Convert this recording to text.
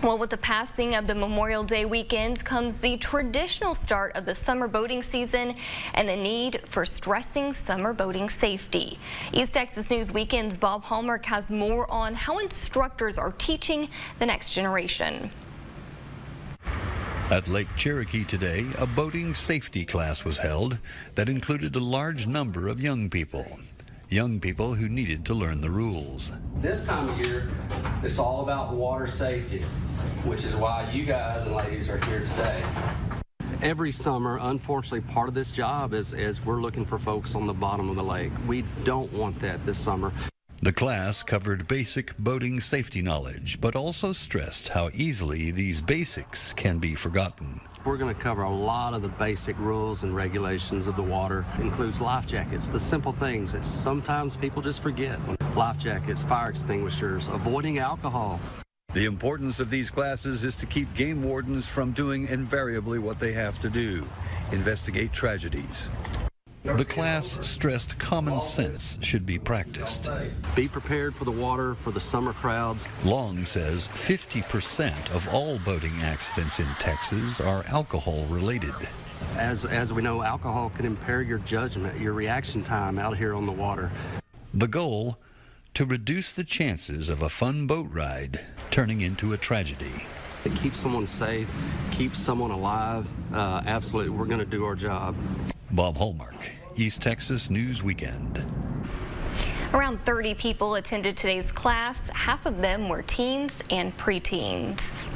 Well, with the passing of the Memorial Day weekend comes the traditional start of the summer boating season and the need for stressing summer boating safety. East Texas News Weekend's Bob Hallmark has more on how instructors are teaching the next generation. At Lake Cherokee today, a boating safety class was held that included a large number of young people who needed to learn the rules. This time of year, it's all about water safety, which is why you guys and ladies are here today. Every summer, unfortunately, part of this job is we're looking for folks on the bottom of the lake. We don't want that this summer. The class covered basic boating safety knowledge, but also stressed how easily these basics can be forgotten. We're going to cover a lot of the basic rules and regulations of the water. It includes life jackets, the simple things that sometimes people just forget. Life jackets, fire extinguishers, avoiding alcohol. The importance of these classes is to keep game wardens from doing invariably what they have to do: investigate tragedies. The class stressed common sense should be practiced. Be prepared for the water, for the summer crowds. Long says 50% of all boating accidents in Texas are alcohol related. As we know, alcohol can impair your judgment, your reaction time out here on the water. The goal, to reduce the chances of a fun boat ride turning into a tragedy. It keeps someone safe, keeps someone alive. Absolutely, we're going to do our job. Bob Hallmark, East Texas News Weekend. Around 30 people attended today's class. Half of them were teens and preteens.